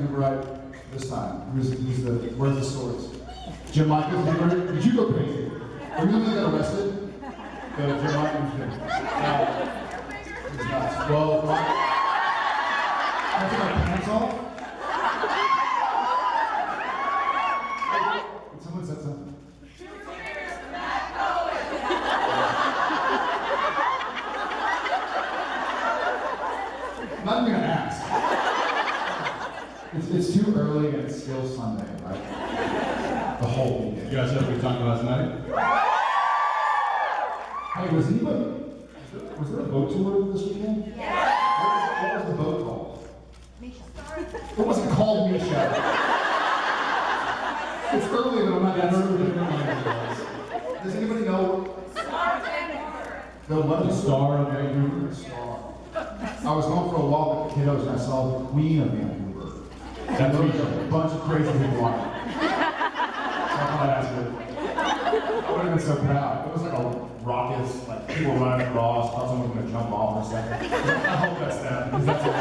gonna write this time? Where's the stories? Jim Michaels, did you go crazy? Are you gonna get arrested? Jim Michaels did. He's nuts. Well, can I take my pants off? Someone said something. I'm not even gonna ask. It's too early and it's still Sunday, right? The whole weekend. You guys had a good time last night? Hey, was there a boat tour this weekend? Yeah. What was the boat called? Lisha. It wasn't called Lisha. It's early, but I'm not that early. Does anybody know? The what? The Star of Vancouver. Star. I was going for a walk with the kiddos and I saw the Queen of Vancouver. And there was a bunch of crazy people on it. So I thought I'd ask it. I would have been so proud. It was like a raucous, like people running across, thought someone was going to jump off for a second. I hope that's them, because that's what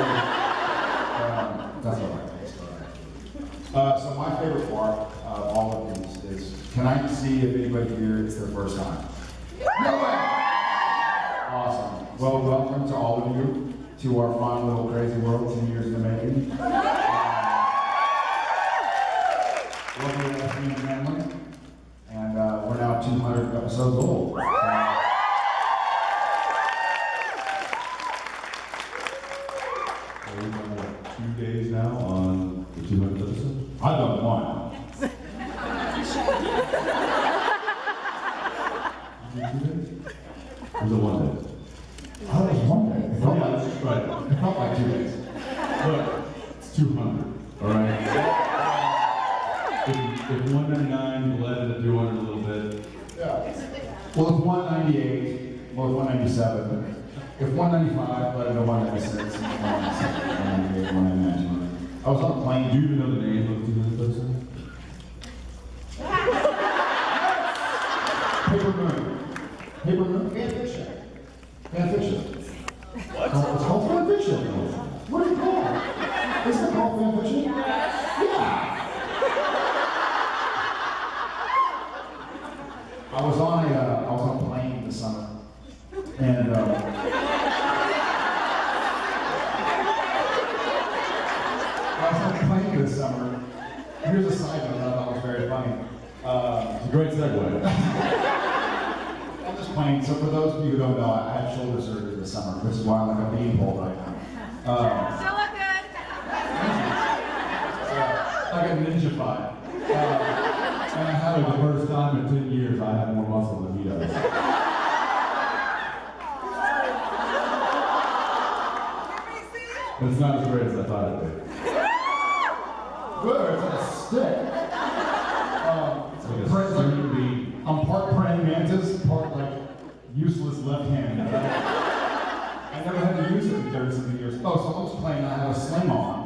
that's what I think. So my favorite part of all of these is, can I see if anybody here it's their first time? No way! Awesome. Well, welcome to all of you to our fun little crazy world, 10 years in the making. Welcome to the family. And we're now 200 episodes old. Are we done 2 days now on the 200th episode? I've done one. Did you do 2 days? Or was it 1 day? Oh, it was 1 day. It felt like 2 days. Look, it's 200, all right? If 199 bled into 200 a little bit. Yeah. Well, if 198, well, if 197, if 195 bled into 196, 198, 199. I was on a plane. Do you even know the name of the 200th episode? Paper Moon. Paper Moon? Fan fiction. Fan fiction. What? Oh, it's called fan fiction. What is it called? Isn't it called fan fiction? Yeah. I was on a plane this summer, and I was on a plane this summer. Here's a side note that I thought was very funny. It's a great segue. On this plane, so for those of you who don't know, I had shoulder surgery this summer, which is why I'm like a beanpole right now. Still look good. Like a ninja-fied. And I had it the first time in 10 years I had more muscle than he does. It's not as great as I thought it'd be. Good, it's like a stick. It's like a string bean. I'm part praying mantis, part like useless left hand. I never had to use it in 30-something years. Oh, so I was playing, I had a sling on.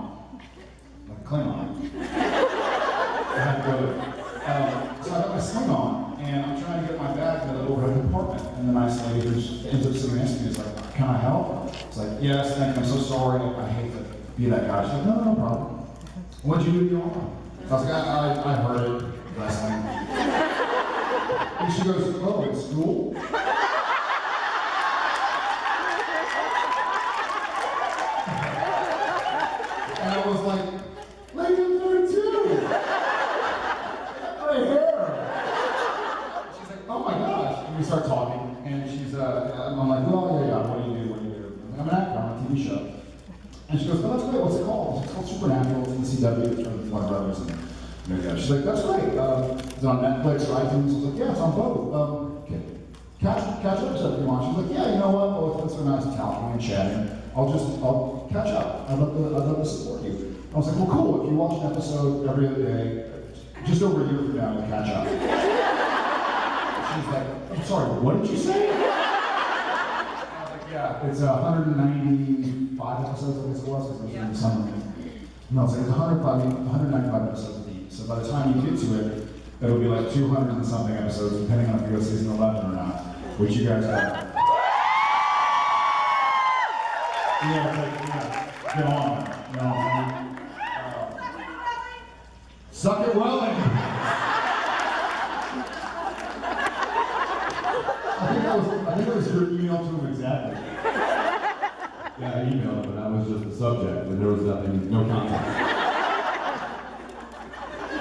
Like a Klingon. I had to go so I got my sling on, and I'm trying to get my bag to the overhead compartment. And the nice lady who ends up sitting next to me is like, can I help? It's like, yes, thank you, I'm so sorry. I hate to be that guy. She's like, no problem. What'd you do to your arm? I was like, I heard it, wrestling. And she goes, oh, in school? And I was like, lady, I'm 32. Right here. She's like, oh my gosh. And we start talking, and she's, I'm like, well, yeah, what do you do? I'm an actor on a TV show. And she goes, oh, that's great, what's it called? It's called Supernatural, it's in the CW, it's from one of our brothers. And, she's like, that's great. It's on Netflix or iTunes. I was like, yeah, it's on both. Okay. Catch episode if you want. She's like, yeah, you know what? Well, it's so nice talking and chatting. I'll catch up. I'd love to support you. I was like, well, cool. If you watch an episode every other day, just over a year from now, we'll catch up. She's like, I'm sorry, what did you say? I was like, yeah, it's 195 episodes, I guess it was, because it was in the summer. No, it's 195 episodes deep. So by the time you get to it, it'll be like 200 and something episodes, depending on if you go season 11 or not, which you guys have. Yeah, it's like, get on it. You know what I'm saying? Suck it well and I think that was your email to him exactly. Yeah, I emailed him, but that was just the subject, and there was nothing, no context.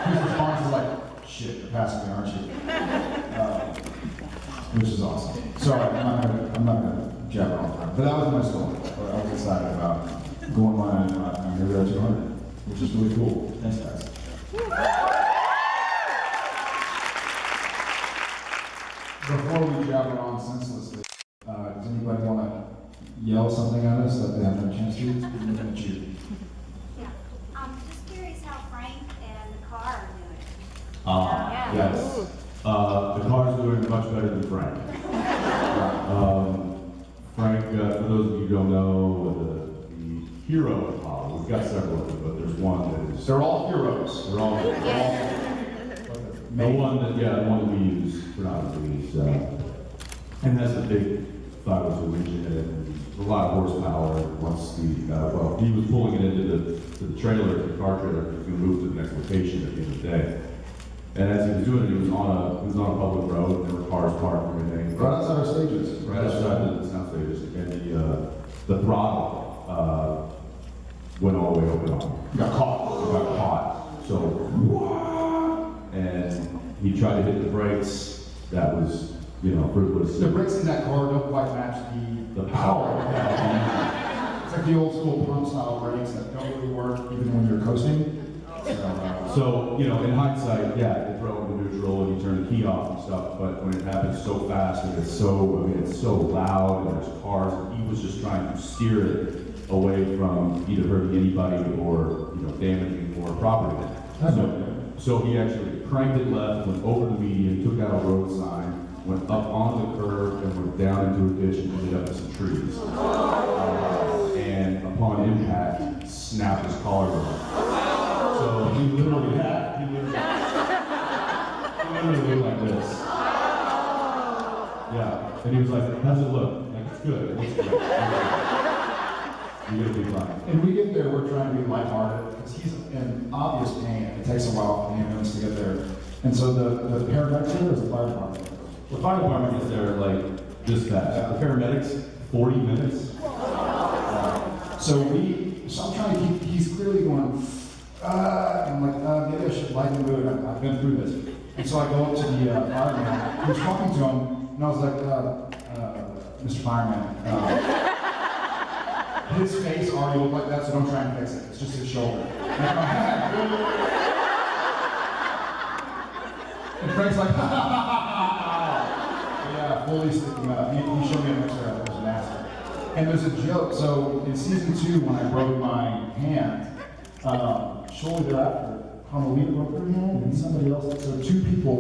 His response is like, shit, you're passing me, aren't you? Which is awesome. Sorry, I'm not gonna jabber all the time. But that was my story. I was excited about going on here we are 200, which is really cool. Thanks, guys. Before we jabber on senselessly, does anybody want to yell something at us that they haven't had a chance to? I'm looking at you. Yeah. I'm just curious how Frank and the car are doing. Yes. The car's doing much better than Frank. Frank, for those of you who don't know, the hero Impala, we've got several of them, but there's one that is... They're all heroes. They're all the one that we use predominantly is, and has a big 502 engine in it, a lot of horsepower. Once he was pulling it into the trailer, the car trailer, he was going to move to the next location at the end of the day. And as he was doing it, he was on a public road, and there were cars parked and everything. Right outside our stages. Right outside the sound stages, and the throttle went all the way open on him. You got caught. He got caught. So, and he tried to hit the brakes. That was, The brakes in that car don't quite match the power of that. It's like the old school pump style brakes that don't really work even when you're coasting. So, in hindsight, yeah, they throw into neutral and you turn the key off and stuff, but when it happens so fast and it's so loud and there's cars, and he was just trying to steer it away from either hurting anybody or, damaging more property. So he actually cranked it left, went over the median, took out a road sign, went up on the curb and went down into a ditch and ended up in some trees. And upon impact, snapped his collarbone. So he literally looked like this. Yeah, and he was like, "How's it look?" Like, it's good. It looks good. You're gonna be fine. And we get there, we're trying to be lighthearted because he's in obvious pain. It takes a while for the ambulance to get there, and so the paramedics here is the fire department. The fire department gets there like this fast. The paramedics, 40 minutes. So I'm trying to keep. He's clearly going. I'm like, maybe I should lighten the mood. I've been through this. And so I go up to the fireman. He was talking to him, and I was like, Mr. Fireman, his face already looked like that, so don't try and fix it. It's just his shoulder. And Frank's like, yeah, fully sticking up. He showed me a picture of it. It was nasty. And there's a joke. So in season 2, when I broke my hand, shortly thereafter, Carmelita broke her hand, and somebody else. So 2 people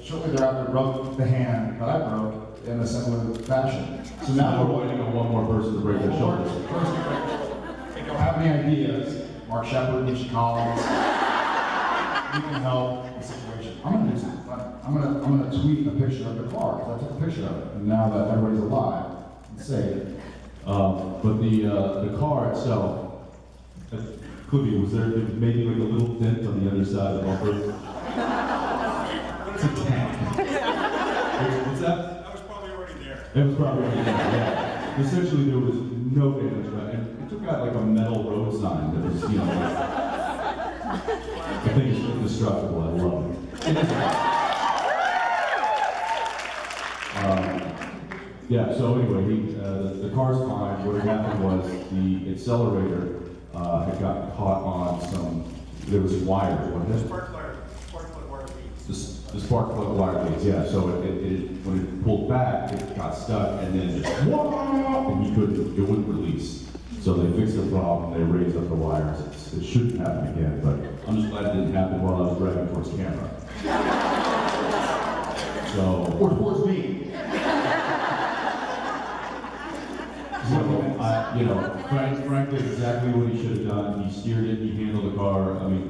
shortly thereafter broke the hand that I broke in a similar fashion. So now we're waiting on one more person to break their shoulders. If you don't have any ideas, Mark Shepard, Lisha Collins, you can help the situation. I'm gonna do something funny. I'm gonna tweet a picture of the car because I took a picture of it, and now that everybody's alive, and say it. But the car itself. Clippy, was there maybe like a little dent on the other side of the bumper? It's a tank. What's that? That was probably already there. It was probably already there, yeah. Essentially, there was no damage, and it took out like a metal road sign that was, I think it's indestructible. I love it. Yeah, so anyway, the car's fine. What had happened was the accelerator had gotten caught on there was wires, wasn't it? Spark plug wire leads. The spark plug wire leads, yeah. So when it pulled back, it got stuck and then just, and it wouldn't release. So they fixed the problem, they raised up the wires. It shouldn't happen again, but I'm just glad it didn't happen while I was driving towards camera. Or towards me. Frank did exactly what he should have done. He steered it, he handled the car. I mean,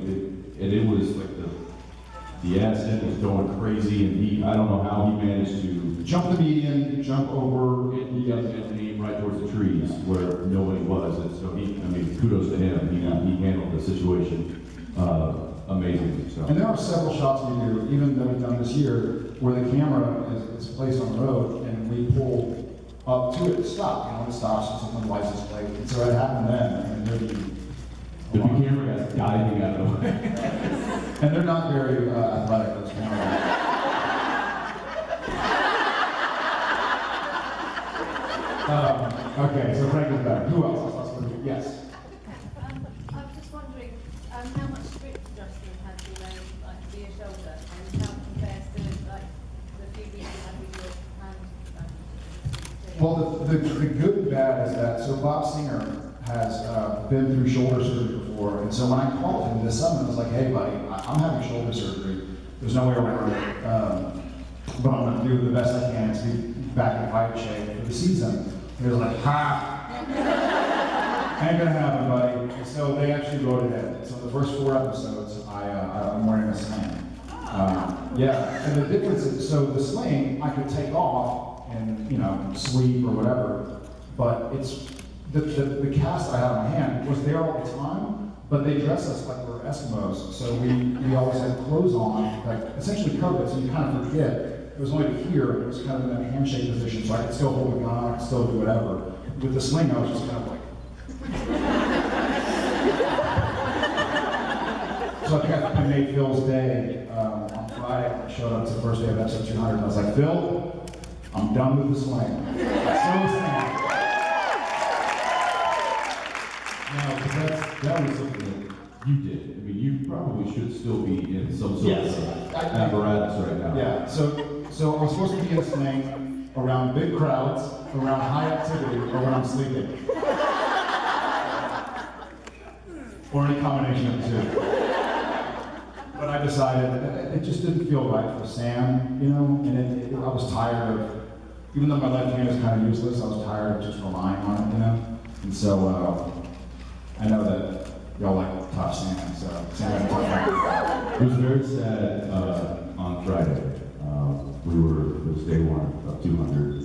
it was like the ascent was going crazy, and I don't know how he managed to jump the median, jump over. He got aim right towards the trees where nobody was, and so kudos to him. He handled the situation amazing. So. And there are several shots we do, even that we've done this year, where the camera is placed on the road and we pull up to it to stop. You know, it stops and someone license plate. And so it happened then. And there'd be the camera guys diving out of the way. and they're not very athletic, those cameras. Okay, so Frank is back. Who else? Yes. I'm just wondering how much strip adjusting has been made like for your shoulder and how it compares to like the few weeks you had with your hand. Well, the good and bad is that, so Bob Singer has been through shoulder surgery before, and so when I called him this summer, I was like, hey buddy, I'm having shoulder surgery. There's no way around it, but I'm gonna do the best I can to be back in fight shape for the season. He was like, ha! Ain't gonna happen, buddy. So they actually wrote it in. So the first 4 episodes, I'm wearing a sling. Yeah, and the difference is, so the sling I could take off and, you know, sleep or whatever, but it's, the cast I had on my hand was there all the time, but they dress us like we're Eskimos, so we always had clothes on, like essentially covered, so you kind of forget. It was only to here, it was kind of in that handshake position, so I could still hold a gun, I could still do whatever. With the sling, I was just kind of like, so I think I made Phil's day on Friday. I showed up to the first day of episode 200, and I was like, Phil, I'm done with the sling. So sad. No, but that was something that you did. I mean, you probably should still be in some sort of apparatus right now. Yeah, so I was supposed to be in a sling around big crowds, around high activity, or when I'm sleeping. Or any combination of the two. But I decided it just didn't feel right for Sam, you know, and I was tired of, even though my left hand is kind of useless, I was tired of just relying on it, you know? And so I know that y'all like tough Sam, so Sam had to talk about it. It was very sad on Friday. It was day one of 200.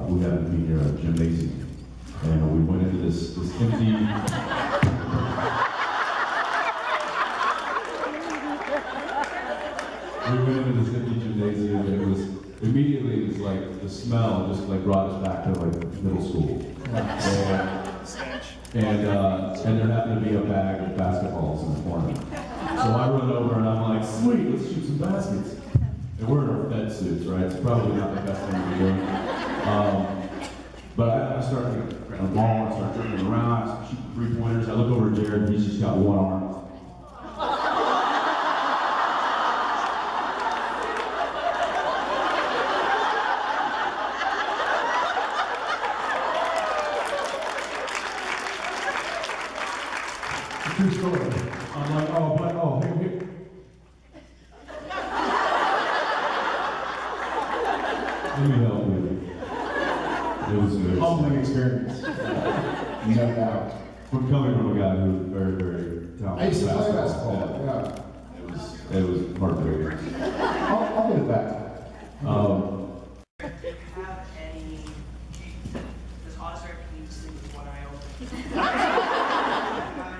We happened to be near a gymnasium, and we went into this empty. We went into this empty gymnasium, and it was immediately like the smell just like brought us back to like middle school. And there happened to be a bag of basketballs in the corner. So I run over and I'm like, sweet, let's shoot some baskets. And we're in our Fed suits, right? It's probably not the best thing to be doing. But I start grabbing the ball, I start turning around, I start shooting 3-pointers. I look over at Jared, and he's just got one arm. True story. I'm like, oh, hey. Let me help you. It was good. humbling experience. No doubt. From coming from a guy who was very, very talented. I used to play basketball, yeah. It was heartbreaking. I'll get it back. Have any, does Osric need to sleep with one eye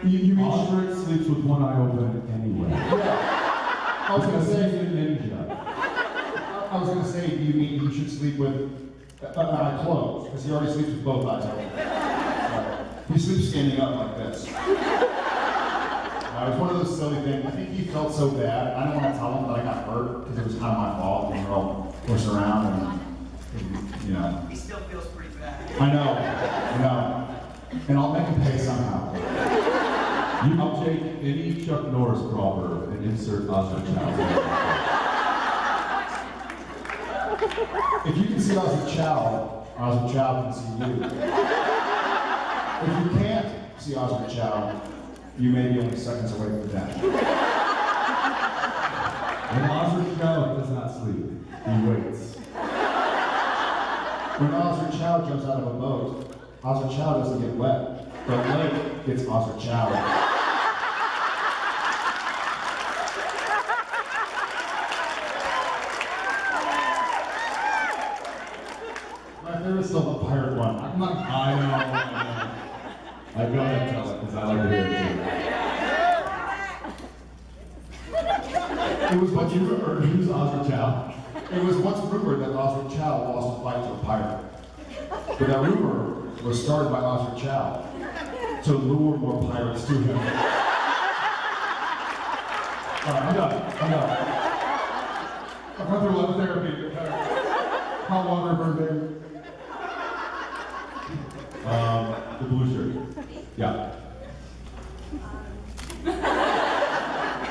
open? You mean Osric sleeps with one eye open anyway. Yeah. I was gonna say, ninja. I was gonna say, you mean he should sleep with an eye closed, because he already sleeps with both eyes open. He sleeps standing up like this. It was one of those silly things. I think he felt so bad. I didn't want to tell him that I got hurt, because it was kind of my fault. We were all pushed around, and you know. He still feels pretty bad. I know. And I'll make him pay somehow. You can take any Chuck Norris proverb and insert Osric Chau. If you can see Osric Chau can see you. If you can't see Osric Chau, you may be only seconds away from death. When Osric Chau does not sleep, he waits. When Osric Chau jumps out of a boat, Osric Chau doesn't get wet. The lake gets Osric Chau. My favorite's still the pirate one. I'm not. I know. I go ahead and tell it, because I like to hear it too. It was once rumored. Who's Oscar Chow? It was once rumored that Oscar Chow lost a fight to a pirate. But that rumor was started by Oscar Chow to lure more pirates to him. All right, I'm done. I've gone through a lot of therapy. How long have I been The blue shirt. Yeah.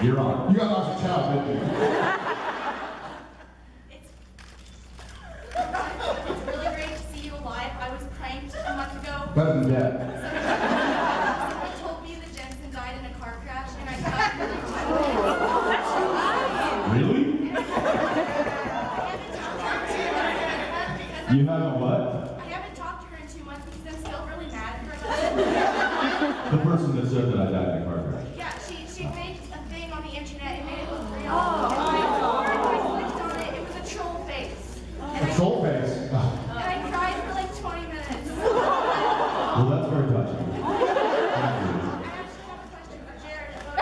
You're on. You got Oscar Chow, didn't you? It's really great to see you alive. I was pranked a month ago. Better than dead. Someone told me that Jensen died in a car crash, and I thought Really? You have a what? I haven't talked to her in 2 months because I'm still really mad at her. The person that said that I died in a car crash. Yeah, she faked a thing on the internet and made it look real. I clicked on it. It was a troll face. And A troll face. And I cried for like 20 minutes. Well, that's very touching. Thank you. I actually have a question for Jared about.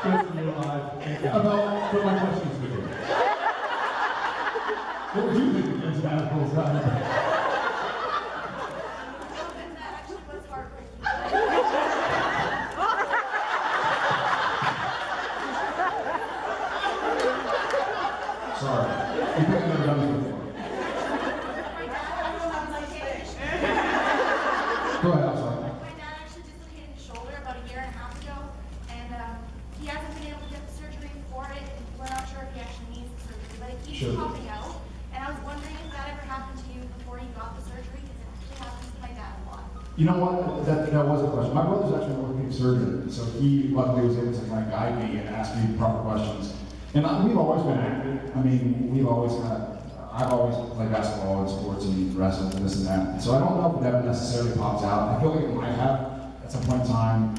Good to be alive. Thank you. About put my questions to you. What would you think of Jensen Aniston's time? That actually was heartbreaking. Sorry. You think I've never done this before? My dad Go ahead, I'm sorry. actually dislocated his shoulder about a year and a half ago, and he hasn't been able to get the surgery for it, and we're not sure if he actually needs the surgery, but it keeps Sure. popping out. And I was wondering if that ever happened to you before you got the surgery, because it actually happens to my dad a lot. You know what? That was a question. My brother's actually an orthopedic surgeon, so he luckily was able to kind of guide me and ask me proper questions. And we've always been active. I mean, I've always played basketball and sports and wrestling and this and that. So I don't know if it ever necessarily pops out. I feel like it might have at some point in time.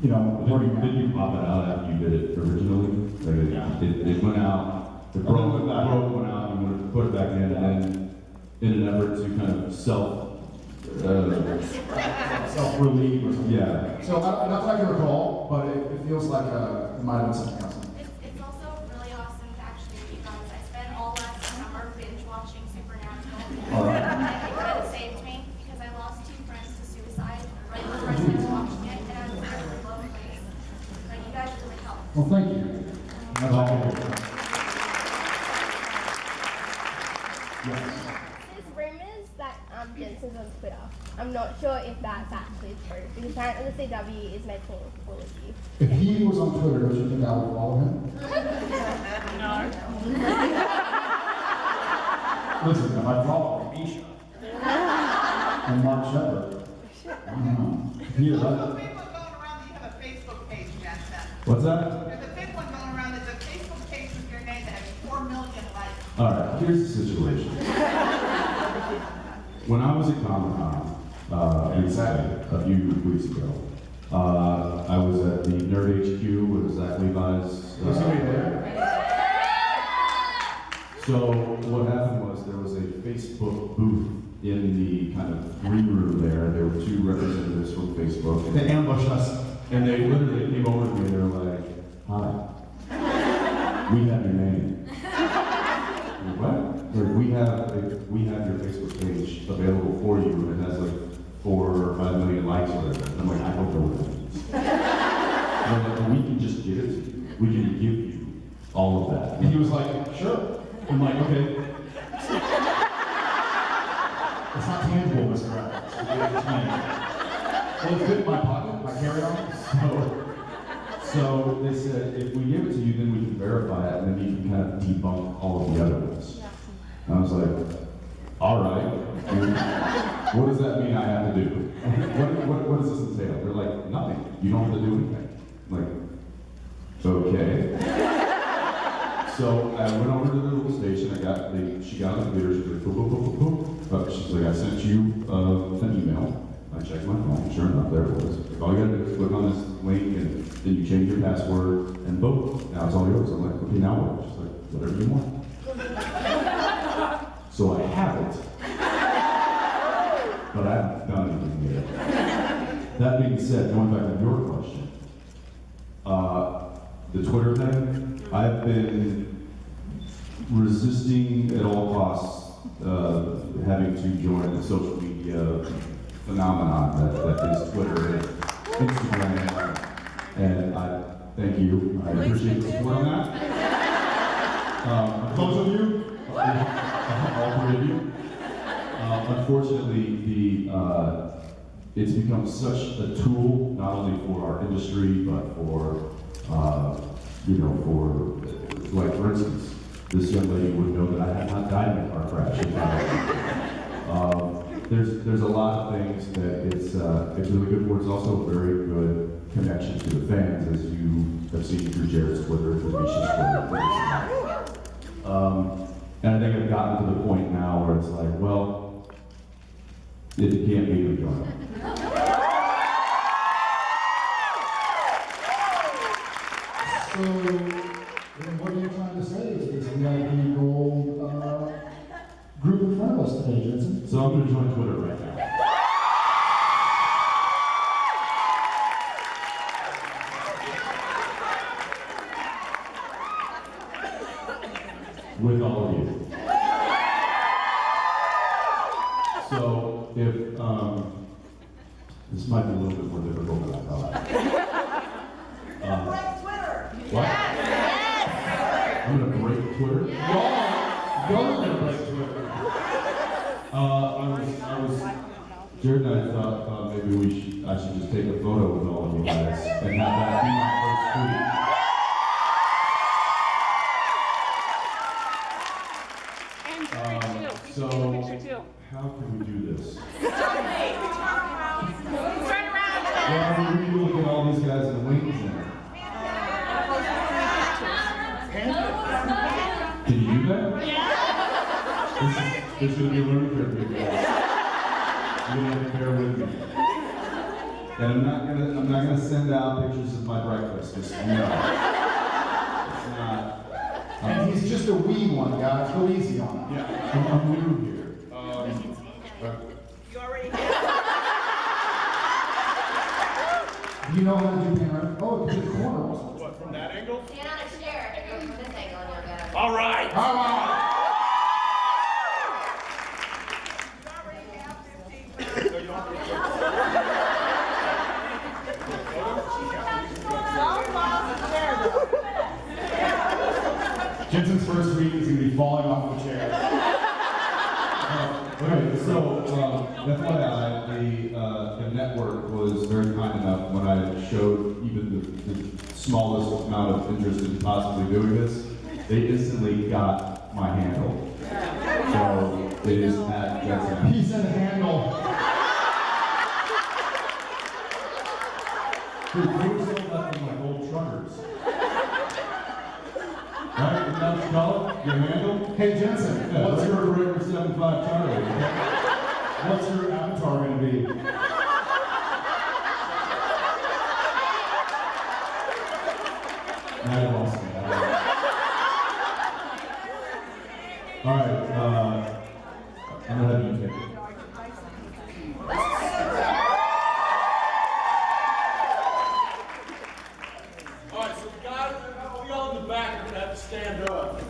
You know, Did you pop it out after you did it originally? Like it went out, it broke, went out, you wanted to put it back in, and then in an effort to kind of self-relieve or something. yeah. So not that I can recall, but it feels like it might have been something else. It's also really awesome to actually meet you guys. I spent all last summer binge watching Supernatural. All right. And I think that it saved me because I lost 2 friends to suicide right before I started watching it, and I was in a really low place. Like, you guys really helped. Well, thank you. That's all. Yes. There's rumors that Jensen's on Twitter. I'm not sure if that's actually true, because apparently the CW is making all of you. If he was on Twitter, don't you think I would follow him? Listen, if I follow Lisha and Mark Shepard, I don't know. Neither There's of a us. big one going around that you have a Facebook page, Jensen. What's that? There's a big one going around, there's a Facebook page with your name that has 4 million likes. All right, here's the situation. When I was at Comic-Con, a few weeks ago, I was at the Nerd HQ with Zach Levi's. Was he there? So what happened was there was a Facebook booth in the kind of green room there. There were 2 representatives from Facebook. They ambushed us. And they literally came over to me and they were like, "Hi, we have your name." I'm like, what? Like, we have your Facebook page available for you, and it has like 4 or 5 million likes or whatever. And I'm like, I don't know what that means. And they're like, we can just give it to you. We can give you all of that. And he was like, sure. I'm like, okay. It's not tangible, Mr. Evans. It's tangible. Well, it fit in my pocket, my carry-on. So they said, if we give it to you, then we can verify it, and then you can kind of debunk all of the other ones. And I was like, all right. What does that mean I have to do? What does this entail? They're like, nothing. You don't have to do anything. I'm like, okay. So I went over to the little station. She got on the computer. She was like, boop, boop, boop, boop, boop. She's like, I sent you an email. I checked my phone. Sure enough, there it was. Like, all you gotta do is click on this link, and then you change your password, and boom, now it's all yours. I'm like, okay, now what? She's like, whatever you want. So I have it. but I haven't done anything yet. That being said, going back to your question, the Twitter thing, I've been resisting at all costs having to join the social media phenomenon that is Twitter and Instagram, and I thank you. I appreciate the support on that. Both of you, all three of you. Unfortunately, it's become such a tool not only for our industry but for for instance, this young lady would know that I had not died in a car crash. There's a lot of things that it's really good for. It's also a very good connection to the fans, as you have seen through Jared's Twitter, through Lisha's Twitter. And I think I've gotten to the point now where it's like, well, it can't be done. So, what are you trying to say? Is this VIP gold group in front of us today, Jensen? So I'm going to join Twitter right now. With all of you. So if this might be a little bit more difficult than I thought. What? I'm gonna break Twitter. Y'all gonna break Twitter. Jared and I thought maybe I should just take a photo with all of you guys and have that be my first tweet. So, how can we do this? Well, we really look at all these guys in the wings now. Can you do that? This is going to be a learning curve for you guys. You're going to have to bear with me. And I'm not gonna send out pictures of my breakfast. Just no. It's not. And he's just a wee one, guys. Go easy on him. Yeah, I'm new here. You already Do you know how to do panorama? Oh, it's in the corner also. What, from that angle? Stand on a chair and go from this angle and you'll get it. All right. All right. Jensen's first tweet is going to be falling off the chair. Okay, so FYI, the network was very kind enough when I showed even the smallest amount of interest in possibly doing this. They instantly got my handle. So it is at Jensena. He said handle. Dude, we were still left in like old truckers. Right? Isn't that what you call it? Your handle? Hey, Jensen, Yeah, what's your Breaker 75 Charlie? what's your avatar going to be? I lost it. All right, I'm gonna have you take it. All right, so we all in the back are going to have to stand up.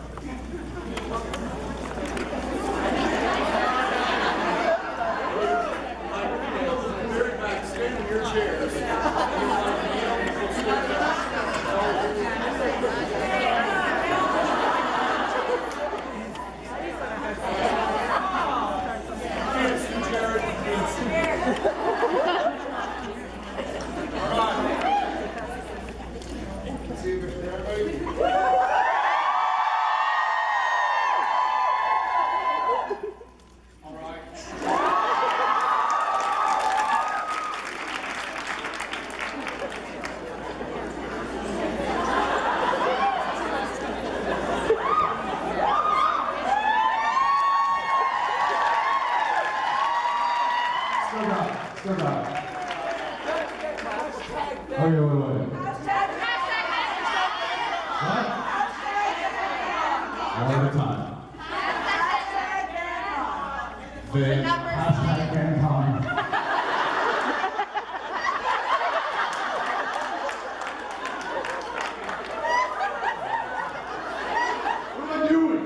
Very back, stand in your chairs. Still got it. Okay, wait. One at a time. then hashtag VanCon. What am I doing?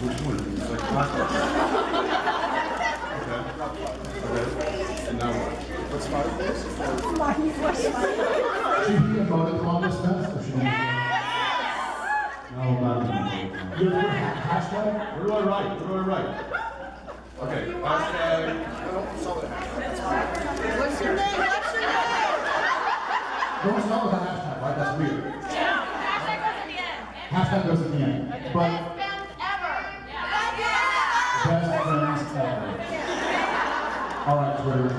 Which one? It's like okay. And now what? What's 5 days? Should he have voted on this best, or should he? No, not You ever put hashtag? Where do I write? Where do I write? Okay, hashtag. What's your name? What's your name? Don't start with a hashtag, right? That's weird. Hashtag goes at the end. Hashtag goes at the end. But Best fans ever. best friends ever. All right, Twitter.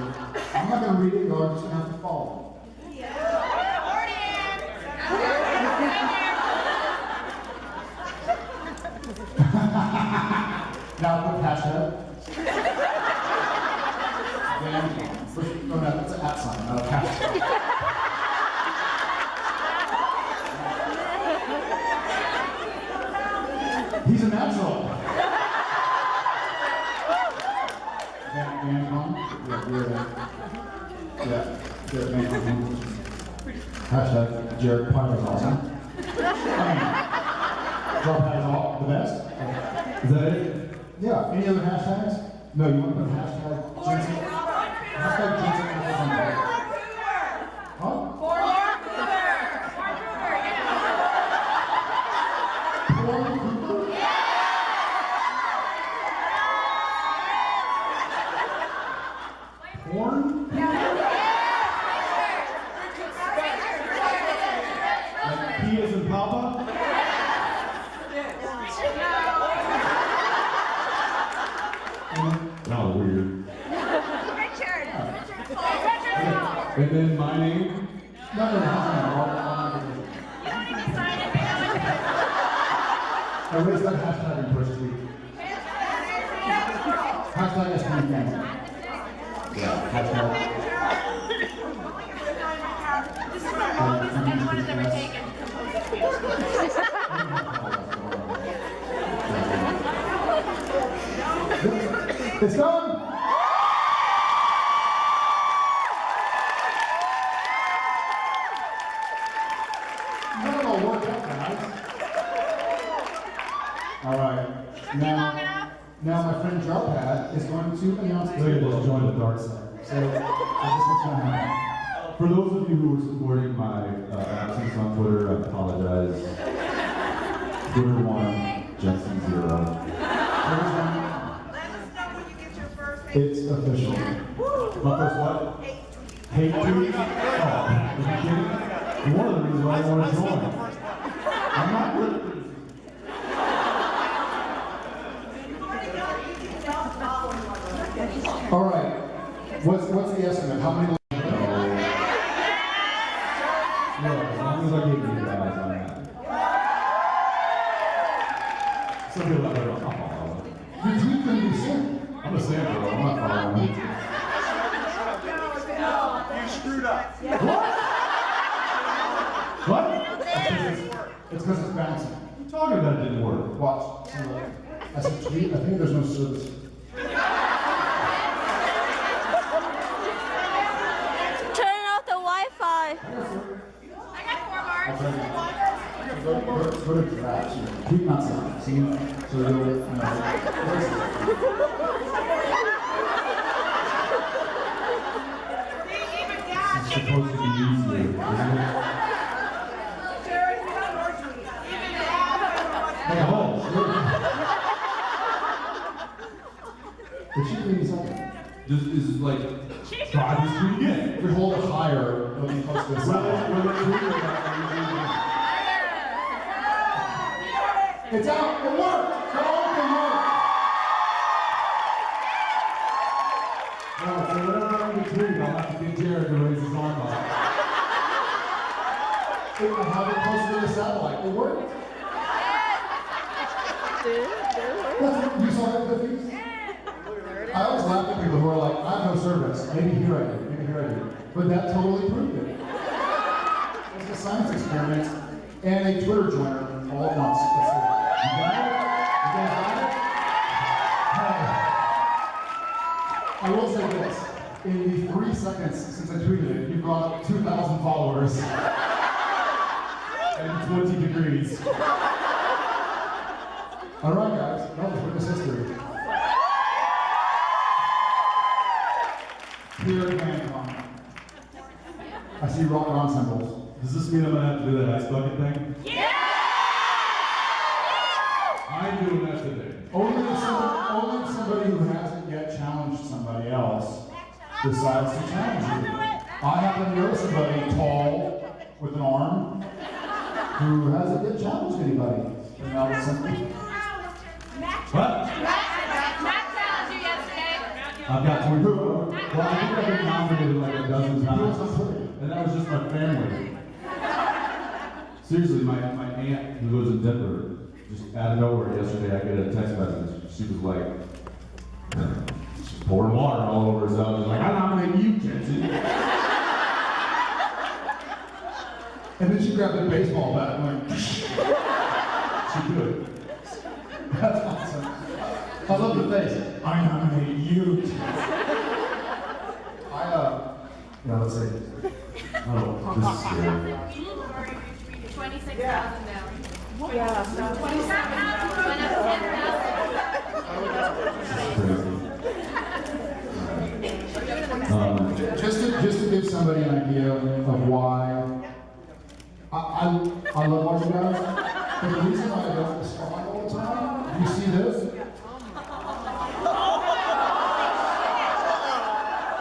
I'm not gonna read it. You're just gonna have to follow. Now put hashtag. Then, no, that's an at sign, not a hashtag. He's a natural. VanCon? Yeah, VanCon. Hashtag Jared Pine is awesome. Drop hat is all the best. Is that it? Yeah, any other hashtags? No, you want to put hashtag Jensen? Hashtag Jensen. Huh? Porn Cooper? Porn? Like P as in Papa? No, weird. And then my name? No. Everybody's got hashtag in first week. Hashtag is my thing. Yeah, hashtag. This is the longest anyone has ever taken. It's done! None of all work out, guys. All right. Now my friend Jarpad is going to announce Look at this, join the dark side. So this is what's going to happen. For those of you who were supporting my absence on Twitter, I apologize. Twitter 1, Jensen 0. Let us know when you get your first hate. It's official. My first what? Hate tweet. Hate tweet? Oh, are you kidding? One of the reasons why I want to join. I'm not really. All right. What's the estimate? How many? No, as long as I get you guys on that. Some people out there are not following. Your tweet can be sent. I'm a sample, I'm not following. You screwed up. What? It's because it's bouncing. What are you talking about? It didn't work. Watch. I said tweet. I think there's no service. Turn off the Wi-Fi. I got 4 marks. Go to trash. Tweet not sound. See? So you'll, It's supposed to be easier, isn't it? It should be something. Just is like try this tweet again. If you hold it higher, it'll be close to the side. It's out. It worked. It all can work. No, so whenever I'm in the tweet, I'll have to get Jared to raise his arm up. It will have it closer to the satellite. It worked. You saw that, Cliffy? I always laugh at people who are like, I have no service. Maybe here I do. Maybe here I do. But that totally proved it. It's a science experiment and a Twitter joiner all at once. Let's see. You got it? You guys got it? I will say this. In the 3 seconds since I tweeted it, you've got 2,000 followers. And 20 degrees. All right, guys. That was witness history. Here at VanCon. I see rock on symbols. Does this mean I'm gonna have to do that ice bucket thing? Yeah! I'm doing that today. Only if somebody who hasn't yet challenged somebody else decides to challenge you. I happen to know somebody tall with an arm who hasn't yet challenged anybody. And now it's something. What? Matt challenged you yesterday. I've got 24. Well, I think I've been nominated like a dozen Who was on times. Twitter? And that was just my family. Seriously, my aunt who lives in Denver, just out of nowhere yesterday, I get a text message. She was like, she's pouring water all over herself. She's like, I nominate you, Jensen. And then she grabbed a baseball bat and went, She could. that's awesome. I love the face. I nominate you. Let's see. Oh, this is scary. 26,000 now. Yeah. 27,000. Went up 10,000. Just to give somebody an idea of why I love all you guys, but the reason why I don't respond all the time, you see this?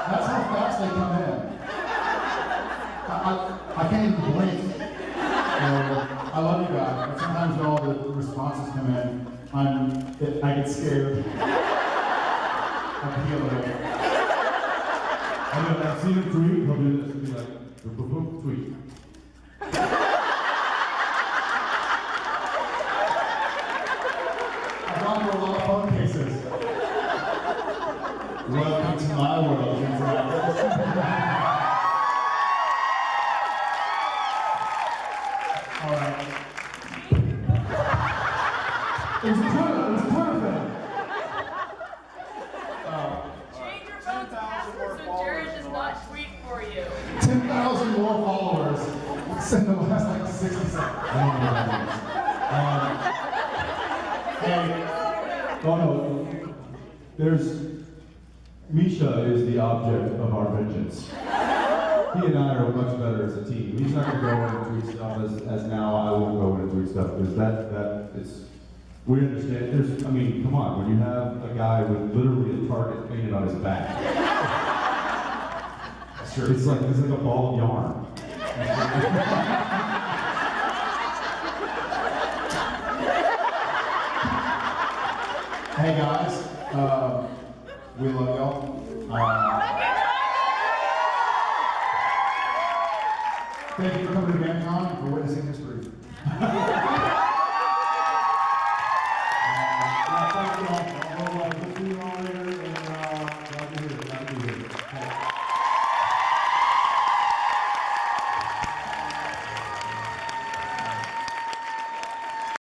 That's how fast they come in. I can't even blink. I love you guys, but sometimes when all the responses come in, I get scared. I feel it. I've seen him tweet, he'll do this and be like, boom, boom, boom, tweet. I've gone through a lot of phone cases. Welcome to my world, Дженсена. All right. It was a Twitter thing. Change your phone's password so Jared does not tweet for you. 10,000 more followers in the last like 60 seconds. I don't know what that means. Hey, Oh no, there's, Lisha is the object of our vengeance. He and I are much better as a team. He's not going to go in and tweet stuff as now I won't go in and tweet stuff because that it's, we understand, I mean, come on, when you have a guy with literally a target painted on his back. Sure. It's like a ball of yarn. hey guys, we love y'all. Thank you for coming to VanCon and for witnessing history.